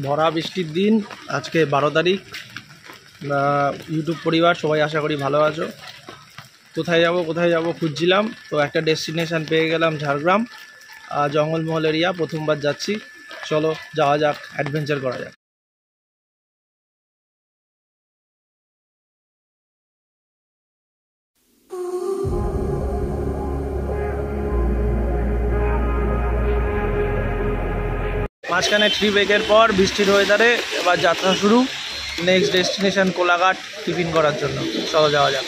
ভরা বৃষ্টির দিন, আজকে 12 তারিখ। ইউটিউব পরিবার সবাই আশা করি ভালো আছো। কোথায় যাব খুঁজছিলাম, তো একটা ডেস্টিনেশন পেয়ে গেলাম, ঝাড়গ্রাম জঙ্গলমহল এরিয়া। প্রথমবার যাচ্ছি, চলো যাওয়া যাক, অ্যাডভেঞ্চার করা যাক। মাঝখানে ট্রি ব্রেকের পর বৃষ্টির ওয়েদারে এবার যাত্রা শুরু। নেক্সট ডেস্টিনেশন কোলাঘাট টিফিন করার জন্য, চলো যাওয়া যাক।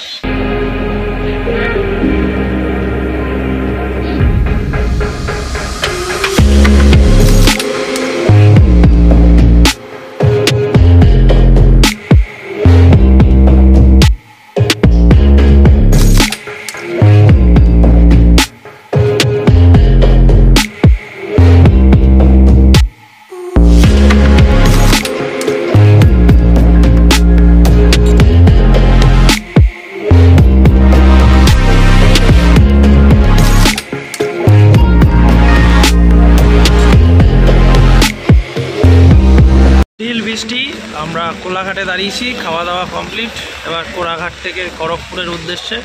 বৃষ্টি, আমরা কোলাঘাটে দাঁড়িয়েছি, খাওয়া দাওয়া কমপ্লিট। এবার কোলাঘাট থেকে খড়গপুরের উদ্দেশ্যে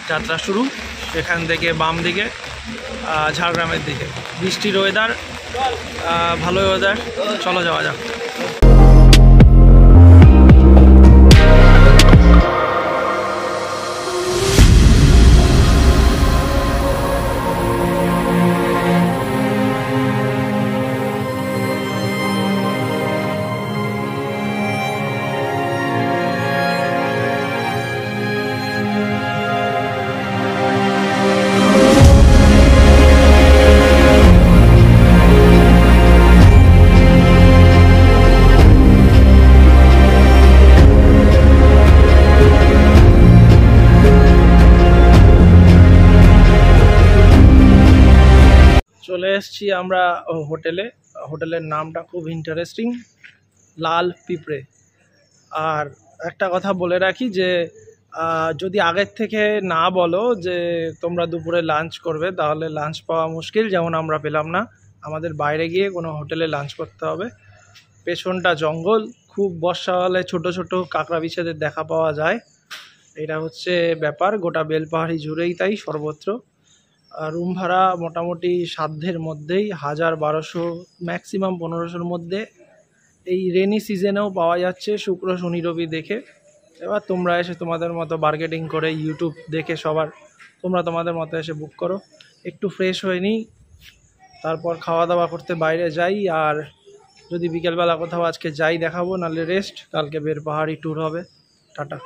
যাত্রা শুরু। এখান থেকে বাম দিকে ঝাড়গ্রামের দিকে। বৃষ্টির ওয়েদার, ভালো ওয়েদার, চলো যাওয়া যাক। চলে এসেছি আমরা হোটেলের নামটা খুব ইন্টারেস্টিং, লাল পিঁপড়ে। আর একটা কথা বলে রাখি যে যদি আগের থেকে না বলো যে তোমরা দুপুরে লাঞ্চ করবে, তাহলে লাঞ্চ পাওয়া মুশকিল, যেমন আমরা পেলাম না। আমাদের বাইরে গিয়ে কোনো হোটেলে লাঞ্চ করতে হবে। পেছনটা জঙ্গল, খুব বর্ষা হলে ছোট ছোট কাঁকড়া বিছেদের দেখা পাওয়া যায়। এটা হচ্ছে ব্যাপার, গোটা বেলপাহাড়ি জুড়েই তাই, সর্বত্র। রুম ভাড়া মোটামুটি সাধ্যের মধ্যেই, 1000-1200, ম্যাক্সিমাম 1500-র মধ্যে। এই রেনি সিজনেও পাওয়া যাচ্ছে, শুক্র শনি রবি দেখে। এবার তোমরা এসে তোমাদের মতো বার্গেটিং করে, ইউটিউব দেখে তোমরা তোমাদের মতো এসে বুক করো। একটু ফ্রেশ হয়ে নিই, তারপর খাওয়া দাওয়া করতে বাইরে যাই। আর যদি বিকেলবেলা কোথাও আজকে যাই দেখাবো, নাহলে রেস্ট, কালকে বেলপাহাড়ি ট্যুর হবে। টাটা।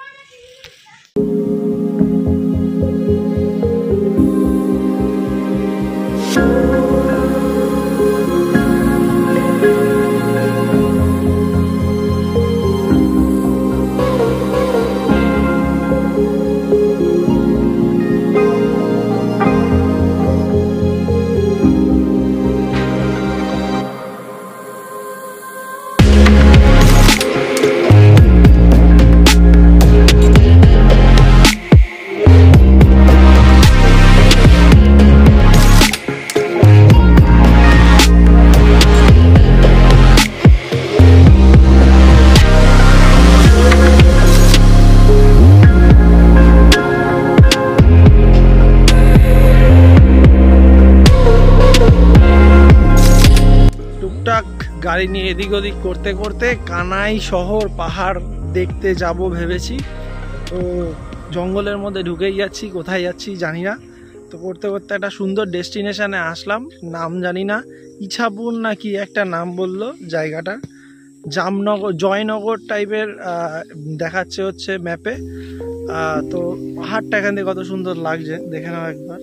গাড়ি নিয়ে এদিক ওদিক করতে করতে কানাই শহর পাহাড় দেখতে যাব ভেবেছি। তো জঙ্গলের মধ্যে ঢুকেই যাচ্ছি, কোথায় যাচ্ছি জানি না। তো করতে করতে একটা সুন্দর ডেস্টিনেশনে আসলাম, নাম জানি না, ইছাপুর না কি একটা নাম বললো জায়গাটা, জামনগর, জয়নগর টাইপের দেখাচ্ছে হচ্ছে ম্যাপে। তো পাহাড়টা এখান থেকে কত সুন্দর লাগছে, দেখে নাও একবার।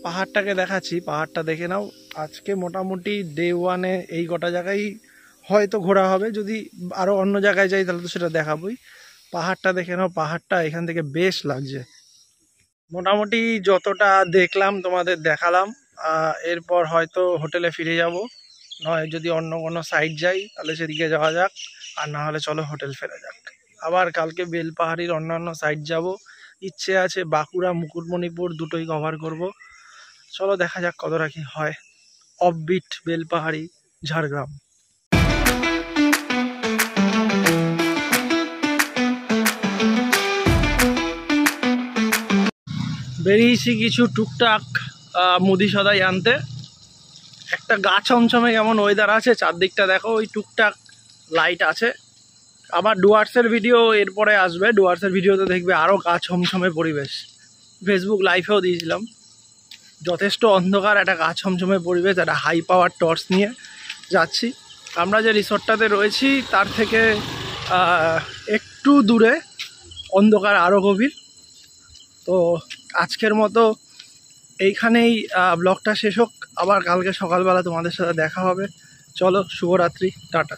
পাহাড়টাকে দেখাচ্ছি, পাহাড়টা দেখে নাও। আজকে মোটামুটি ডে 1-এ এই কটা জায়গায় হয়তো ঘোরা হবে, যদি আরও অন্য জায়গায় যাই তাহলে তো সেটা দেখাবোই। পাহাড়টা দেখে নাও, পাহাড়টা এখান থেকে বেশ লাগছে। মোটামুটি যতটা দেখলাম তোমাদের দেখালাম। এরপর হয়তো হোটেলে ফিরে যাব, নয় যদি অন্য কোনো সাইড যাই তাহলে সেদিকে যাওয়া যাক, আর না হলে চলো হোটেল ফেরা যাক। আবার কালকে বেলপাহাড়ির অন্যান্য সাইড যাব, ইচ্ছে আছে বাঁকুড়া মুকুটমণিপুর দুটোই কভার করব। চলো দেখা যাক কতটা কি হয়। অফবিট বেলপাহাড়ি ঝাড়গ্রাম। বেরিয়েছি কিছু টুকটাক মুদি সদাই আনতে। একটা গা ছমছমে কেমন ওয়েদার আছে, চারদিকটা দেখো, ওই টুকটাক লাইট আছে। আবার ডুয়ার্সের ভিডিও এরপরে আসবে, ডুয়ার্সের ভিডিওতে দেখবে আরও গা ছমছমে পরিবেশ। ফেসবুক লাইভেও দিয়েছিলাম, যথেষ্ট অন্ধকার, একটা গা ছমছমে পরিবেশ, একটা হাই পাওয়ার টর্চ নিয়ে যাচ্ছি। আমরা যে রিসর্টটাতে রয়েছি তার থেকে একটু দূরে অন্ধকার আরও গভীর। তো আজকের মতো এইখানেই ব্লগটা শেষ হোক, আবার কালকে সকালবেলা তোমাদের সাথে দেখা হবে। চলো, শুভরাত্রি, টাটা।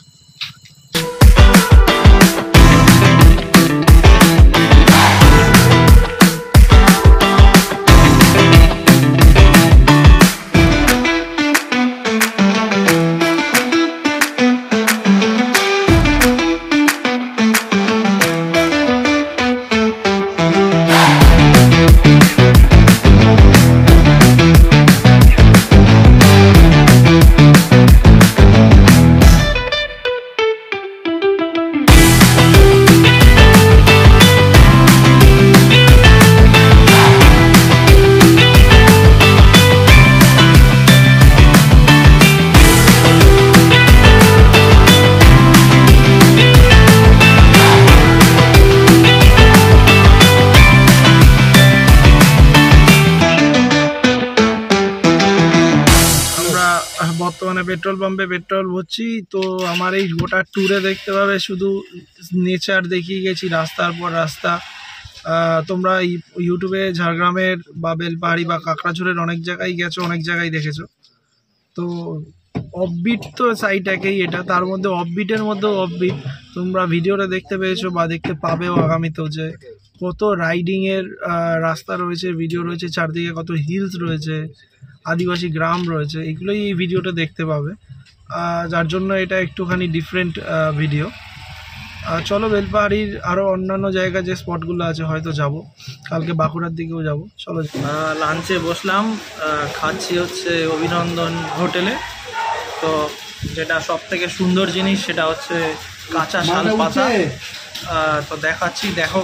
বর্তমানে পেট্রোল পাম্পে পেট্রোল ভরছি। তো আমার এই গোটা ট্যুরে দেখতে পাবে শুধু নেচার দেখিয়ে গেছি, রাস্তার পর রাস্তা। তোমরা ইউটিউবে ঝাড়গ্রামের বা বেলপাহাড়ি বা কাঁকড়াঝোড়ের অনেক জায়গায় গেছো, অনেক জায়গায় দেখেছো। তো অফবিট তো সাইট একেই, এটা তার মধ্যে অফবিটের মধ্যেও অফবিট তোমরা ভিডিওটা দেখতে পেয়েছো বা দেখতে পাবেও আগামীতেও, যে কত রাইডিংয়ের রাস্তা রয়েছে, ভিডিও রয়েছে, চারদিকে কত হিলস রয়েছে, আদিবাসী গ্রাম রয়েছে, এগুলোই এই ভিডিওটা দেখতে পাবে। যার জন্য এটা একটুখানি ডিফারেন্ট ভিডিও। চলো, বেলপাহাড়ির আরও অন্যান্য জায়গা যে স্পটগুলো আছে হয়তো যাব, কালকে বাঁকুড়ার দিকেও যাব। চলো, লাঞ্চে বসলাম, খাচ্ছি হচ্ছে অভিনন্দন হোটেলে। তো যেটা সব থেকে সুন্দর জিনিস সেটা হচ্ছে কাঁচা শাল পাতা। তো দেখাচ্ছি, দেখো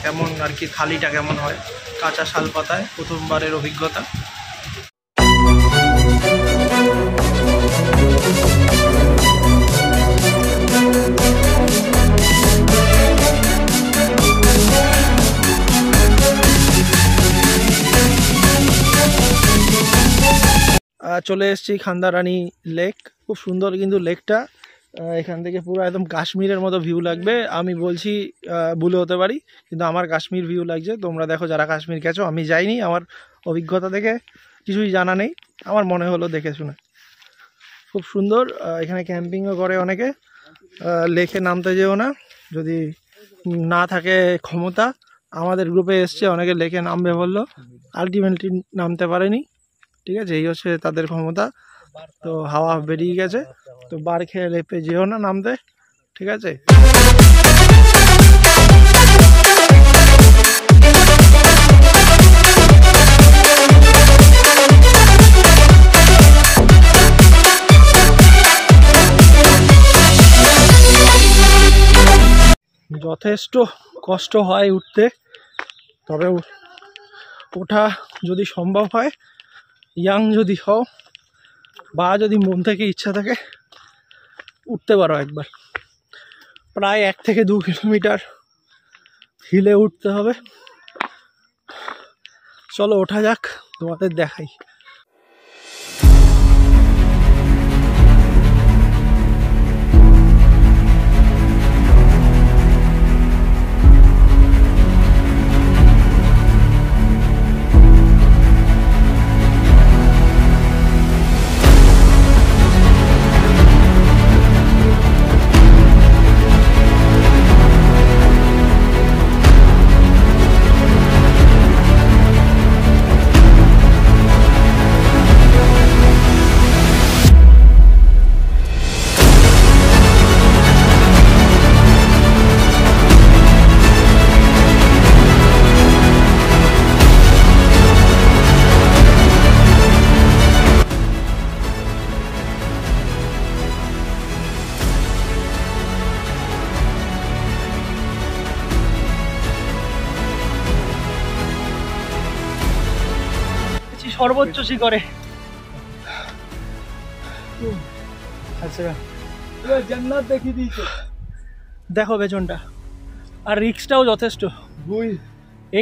কেমন আর কি, থালিটা কেমন হয় কাঁচা শাল পাতায়, প্রথমবারের অভিজ্ঞতা। চলে এসেছি খান্দারানী লেক, খুব সুন্দর কিন্তু লেকটা। এখান থেকে পুরো একদম কাশ্মীরের মতো ভিউ লাগবে। আমি বলছি ভুল হতে পারি, কিন্তু আমার কাশ্মীর ভিউ লাগছে। তোমরা দেখো, যারা কাশ্মীর গেছো, আমি যাইনি, আমার অভিজ্ঞতা থেকে কিছুই জানা নেই, আমার মনে হলো দেখে শুনে খুব সুন্দর। এখানে ক্যাম্পিংও করে অনেকে। লেকে নামতে যেও না যদি না থাকে ক্ষমতা। আমাদের গ্রুপে এসছে, অনেকে লেকে নামবে বললো, আলটিমেটলি নামতে পারেনি। ঠিক আছে, এই হচ্ছে তাদের ক্ষমতা। তো হাওয়া বেরিয়ে গেছে, তো বার খেয়ে লেপে যেও না নামতে, ঠিক আছে। যথেষ্ট কষ্ট হয় উঠতে, তবে ওঠা যদি সম্ভব হয়, ইয়াং যদি হও বা যদি মন থেকে ইচ্ছা থাকে, উঠতে পারো একবার। প্রায় 1 থেকে 2 কিলোমিটার হিলে উঠতে হবে। চলো ওঠা যাক, তোমাদের দেখাই। সর্বোচ্চ শিখরে। আচ্ছা জান্নাত দেখিয়ে দিয়েছে। দেখো পেছনটা, আর রিক্সটাও যথেষ্ট।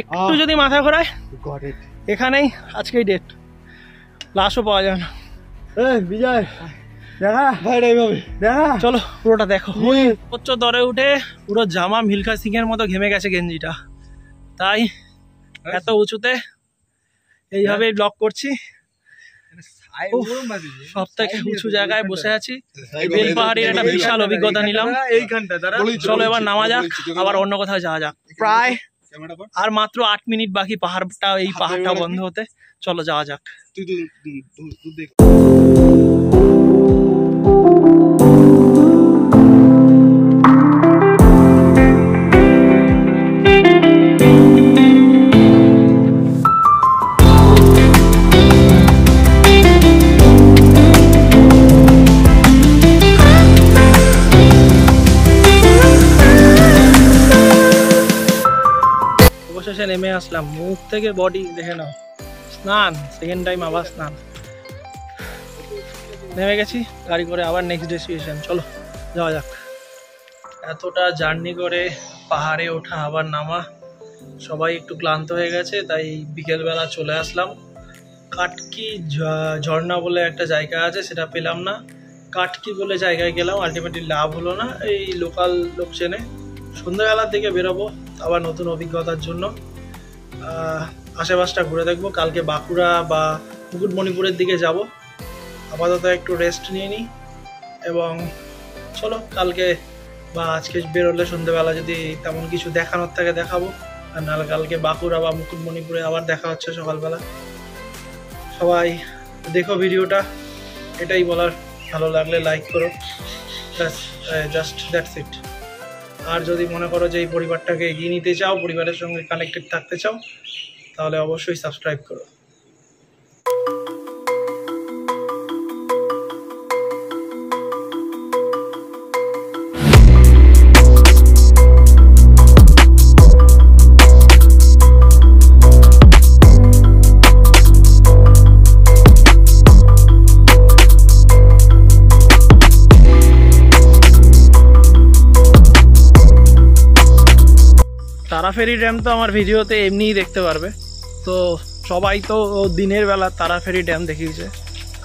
একটু যদি মাথা ঘোরায় এখানেই আজকেই ডেট, লাশও পাওয়া যায় না। বিজয় দেখা ভাই এইভাবে দেখা, চলো পুরোটা দেখো। উচ্চ দরে উঠে পুরো জামা মিলখা সিং এর মতো ঘেমে গেছে গেঞ্জিটা, তাই এত উঁচুতে এইভাবেই ব্লগ করছি। সব থেকে উঁচু জায়গায় বসে আছি, বেলপাহাড়ির একটা বিশাল অভিজ্ঞতা নিলাম। চলো এবার নামা যাক, আবার অন্য কোথাও যাওয়া যাক। প্রায় আর মাত্র 8 মিনিট বাকি পাহাড়টা, এই পাহাড়টা বন্ধ হতে। চলো যাওয়া যাক। অবশেষে নেমে আসলাম, মুখ থেকে বডি দেখে নাও, স্নান, সেকেন্ড টাইম আবার স্নান। নেমে গেছি গাড়ি করে, আবার নেক্সট ডেস্টিনেশন। চলো যাওয়া যাক। এতটা জার্নি করে পাহাড়ে ওঠা আবার নামা, সবাই একটু ক্লান্ত হয়ে গেছে, তাই বিকেলবেলা চলে আসলাম। কাটকি ঝর্ণা বলে একটা জায়গা আছে, সেটা পেলাম না। কাটকি বলে জায়গায় গেলাম, আলটিমেটলি লাভ হলো না। এই লোকাল লোক চেনে। সন্ধ্যাবেলার দিকে বেরোবো আবার নতুন অভিজ্ঞতার জন্য। আশেপাশটা ঘুরে দেখবো। কালকে বাঁকুড়া বা মুকুটমণিপুরের দিকে যাব। আপাতত একটু রেস্ট নিয়ে নিই, এবং চলো কালকে বা আজকে বেরোলে সন্ধ্যেবেলা যদি তেমন কিছু দেখানোর থাকে দেখাবো, আর নাহলে কালকে বাঁকুড়া বা মুকুটমণিপুরে আবার দেখা হচ্ছে সকালবেলা। সবাই দেখো ভিডিওটা, এটাই বলার। ভালো লাগলে লাইক করো, জাস্ট দ্যাটস ইট। আর যদি মনে করো যে এই পরিবারটাকে এগিয়ে নিতে চাও, পরিবারের সঙ্গে কানেক্টেড থাকতে চাও, তাহলে অবশ্যই সাবস্ক্রাইব করো। তারাফেরি ড্যাম তো আমার ভিডিওতে এমনিই দেখতে পারবে, তো সবাই তো দিনের বেলা তারাফেরি ড্যাম দেখিয়েছে,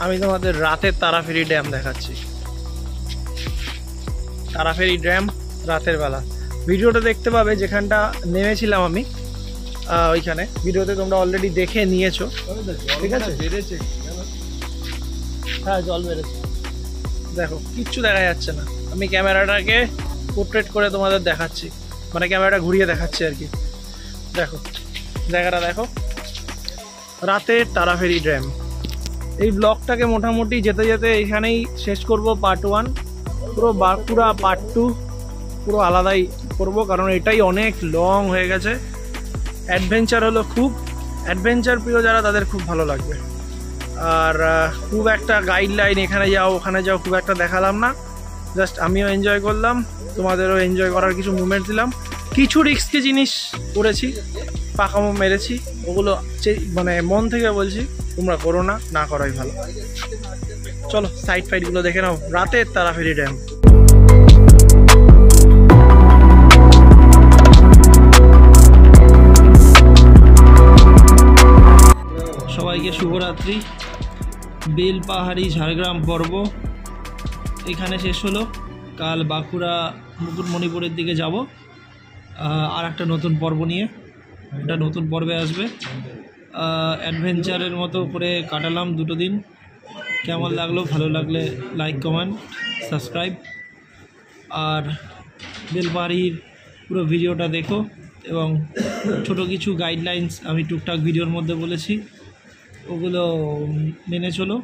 আমি তোমাদের রাতের তারাফেরি ড্যাম দেখাচ্ছি। তারাফেরি ড্যাম রাতের বেলা ভিডিওটা দেখতে পাবে, যেখানটা নেমেছিলাম আমি ওইখানে। ভিডিওতে তোমরা অলরেডি দেখে নিয়েছো, ঠিক আছে? হ্যাঁ জল বেড়েছে, দেখো কিচ্ছু দেখা যাচ্ছে না। আমি ক্যামেরাটাকে পোর্ট্রেট করে তোমাদের দেখাচ্ছি, মানে ক্যামেরাটা ঘুরিয়ে দেখাচ্ছি আর কি। দেখো জায়গাটা দেখো, রাতের তারাফেরি ড্যাম। এই ব্লগটাকে মোটামুটি যেতে যেতে এখানেই শেষ করব, পার্ট 1। পুরো বাঁকুড়া পার্ট 2 পুরো আলাদাই করব, কারণ এটাই অনেক লং হয়ে গেছে। অ্যাডভেঞ্চার হলো খুব, অ্যাডভেঞ্চার প্রিয় যারা তাদের খুব ভালো লাগবে। আর খুব একটা গাইডলাইন এখানে যাও ওখানে যাও খুব একটা দেখালাম না, জাস্ট আমিও এনজয় করলাম, তোমাদেরও এনজয় করার কিছু মুভমেন্ট দিলাম। কিছু রিস্কি জিনিস করেছি, পাকামো মেরেছি, ওগুলো মানে মন থেকে বলছি তোমরা করো না, না করাই ভালো। চলো সাইড ফাইডগুলো দেখে নাও, রাতের তারাফেরি ড্যাম। সবাইকে শুভরাত্রি। বেলপাহাড়ি ঝাড়গ্রাম পর্ব এখানে শেষ হলো। কাল বাঁকুড়া মুকুটমণিপুরের দিকে যাব আর একটা নতুন পর্ব নিয়ে, এটা নতুন পর্বে আসবে। অ্যাডভেঞ্চারের মতো করে কাটালাম 2 দিন। কেমন লাগলো? ভালো লাগলে লাইক, কমেন্ট, সাবস্ক্রাইব। আর বেলপাহাড়ির পুরো ভিডিওটা দেখো, এবং ছোট কিছু গাইডলাইন্স আমি টুকটাক ভিডিওর মধ্যে বলেছি, ওগুলো মেনে চলো,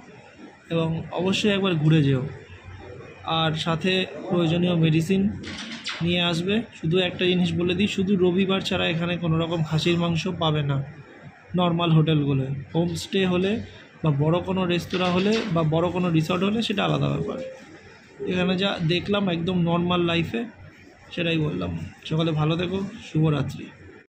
এবং অবশ্যই একবার ঘুরে যেও। আর সাথে প্রয়োজনীয় মেডিসিন নিয়ে আসবে। শুধু একটা জিনিস বলে দিই, শুধু রবিবার ছাড়া এখানে কোনো রকম খাসির মাংস পাবে না। নর্মাল হোটেলগুলো, হোমস্টে হলে বা বড় কোনো রেস্তোরাঁ হলে বা বড় কোনো রিসর্ট হলে সেটা আলাদা ব্যাপার। এখানে যা দেখলাম একদম নর্মাল লাইফে, সেটাই বললাম। সকালে ভালো থেকো, শুভরাত্রি।